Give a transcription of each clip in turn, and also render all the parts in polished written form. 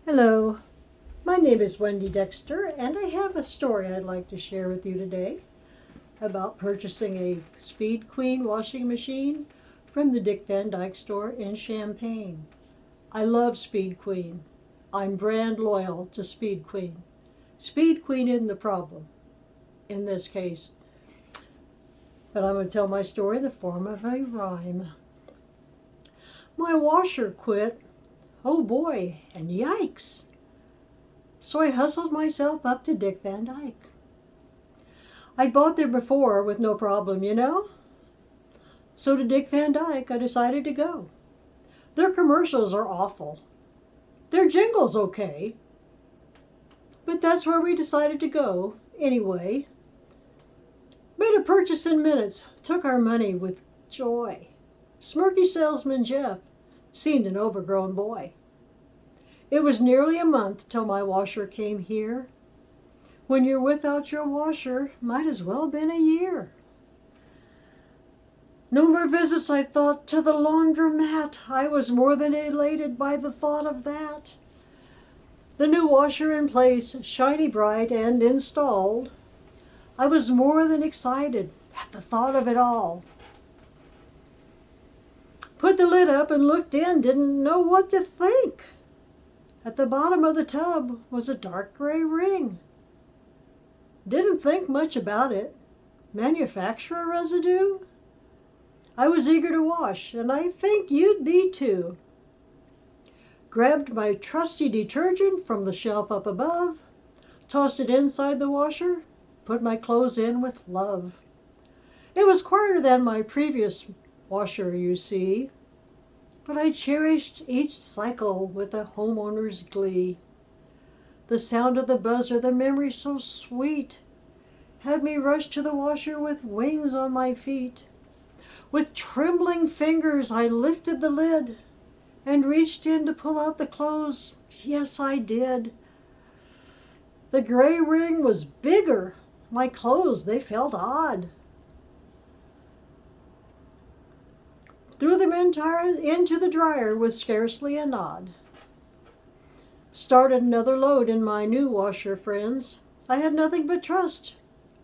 Hello, my name is Wendy Dexter, and I have a story I'd like to share with you today about purchasing a Speed Queen washing machine from the Dick Van Dyke store in Champaign. I love Speed Queen. I'm brand loyal to Speed Queen. Speed Queen isn't the problem in this case, but I'm going to tell my story in the form of a rhyme. My washer quit. Oh boy, and yikes! So I hustled myself up to Dick Van Dyke. I'd bought there before with no problem, you know. So to Dick Van Dyke I decided to go. Their commercials are awful. Their jingle's okay. But that's where we decided to go anyway. Made a purchase in minutes, took our money with joy. Smirky salesman Jeff seemed an overgrown boy. It was nearly a month till my washer came here. When you're without your washer, might as well been a year. No more visits, I thought, to the laundromat. I was more than elated by the thought of that. The new washer in place, shiny bright and installed. I was more than excited at the thought of it all. Put the lid up and looked in, didn't know what to think. At the bottom of the tub was a dark gray ring. Didn't think much about it. Manufacturer residue? I was eager to wash, and I think you'd be too. Grabbed my trusty detergent from the shelf up above, tossed it inside the washer, put my clothes in with love. It was quieter than my previous washer, you see, but I cherished each cycle with a homeowner's glee. The sound of the buzzer, the memory so sweet, had me rush to the washer with wings on my feet. With trembling fingers I lifted the lid and reached in to pull out the clothes. Yes, I did. The gray ring was bigger. My clothes, they felt odd. Threw them into the dryer with scarcely a nod. Started another load in my new washer, friends. I had nothing but trust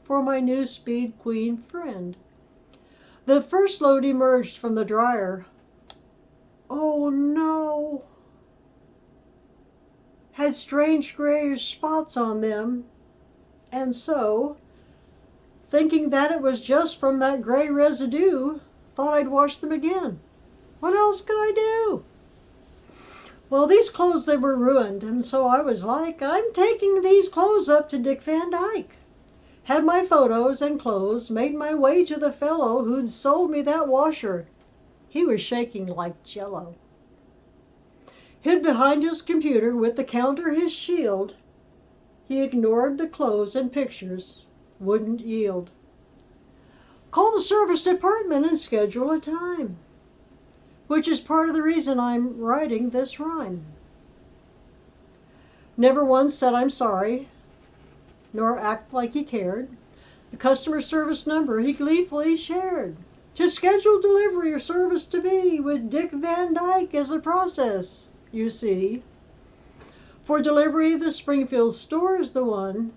for my new Speed Queen friend. The first load emerged from the dryer. Oh no! Had strange grayish spots on them, and so, thinking that it was just from that gray residue, thought I'd wash them again. What else could I do? Well, these clothes, they were ruined, and so I was like, I'm taking these clothes up to Dick Van Dyke. Had my photos and clothes, made my way to the fellow who'd sold me that washer. He was shaking like jello. Hid behind his computer with the counter his shield. He ignored the clothes and pictures, wouldn't yield. Call the service department and schedule a time, which is part of the reason I'm writing this rhyme. Never once said I'm sorry, nor act like he cared. The customer service number he gleefully shared. To schedule delivery or service to be with Dick Van Dyke is a process, you see. For delivery, the Springfield store is the one.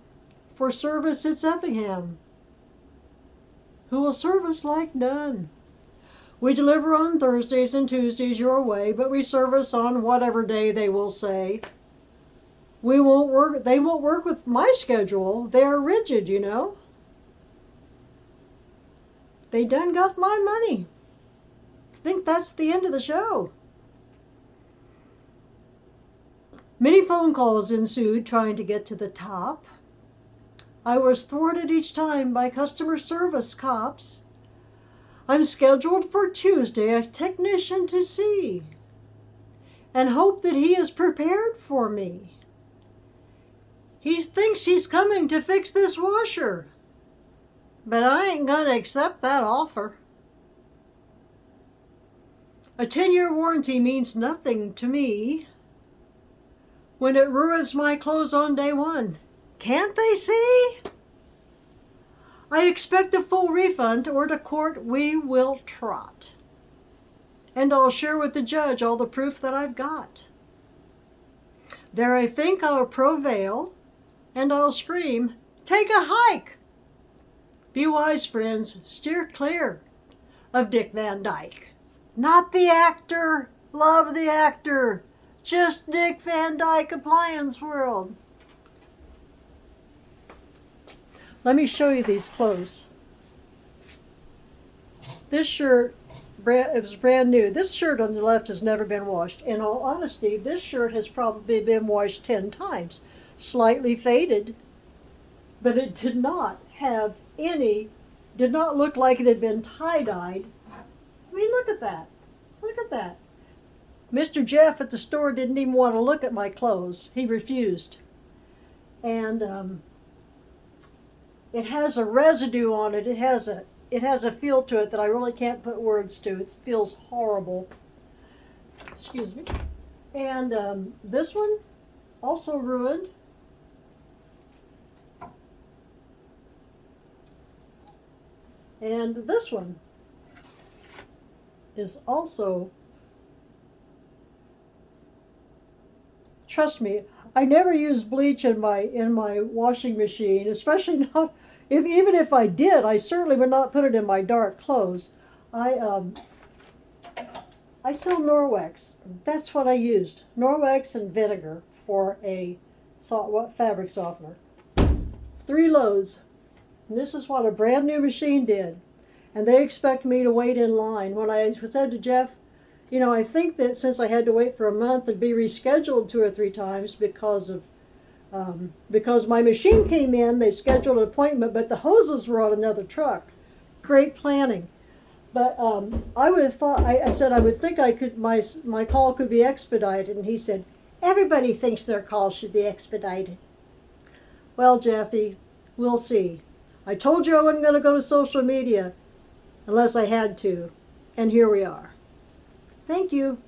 For service, it's Effingham, who will serve us like none. We deliver on Thursdays and Tuesdays your way, but we service on whatever day they will say. They won't work with my schedule. They are rigid, you know. They done got my money. Think that's the end of the show. Many phone calls ensued trying to get to the top. I was thwarted each time by customer service cops. I'm scheduled for Tuesday a technician to see and hope that he is prepared for me. He thinks he's coming to fix this washer, but I ain't gonna accept that offer. A 10-year warranty means nothing to me when it ruins my clothes on day one. Can't they see? I expect a full refund, or to court we will trot. And I'll share with the judge all the proof that I've got. There I think I'll prevail, and I'll scream, take a hike! Be wise, friends, steer clear of Dick Van Dyke. Not the actor, love the actor, just Dick Van Dyke, Appliance World. Let me show you these clothes. This shirt, it was brand new. This shirt on the left has never been washed. In all honesty, this shirt has probably been washed 10 times. Slightly faded, but it did not look like it had been tie-dyed. I mean, look at that. Look at that. Mr. Jeff at the store didn't even want to look at my clothes. He refused. And it has a residue on it. It has a feel to it that I really can't put words to. It feels horrible. Excuse me. And this one, also ruined. And this one is also, trust me, I never use bleach in my washing machine, especially not even if I did, I certainly would not put it in my dark clothes. I sell Norwex. That's what I used. Norwex and vinegar for a fabric softener. 3 loads. And this is what a brand new machine did. And they expect me to wait in line. When I said to Jeff, you know, I think that since I had to wait for a month and be rescheduled 2 or 3 times because my machine came in, they scheduled an appointment, but the hoses were on another truck. Great planning. But I would have thought, I said I would think I could, my call could be expedited. And he said, everybody thinks their call should be expedited. Well, Jeffy, we'll see. I told you I wasn't going to go to social media unless I had to, and here we are. Thank you.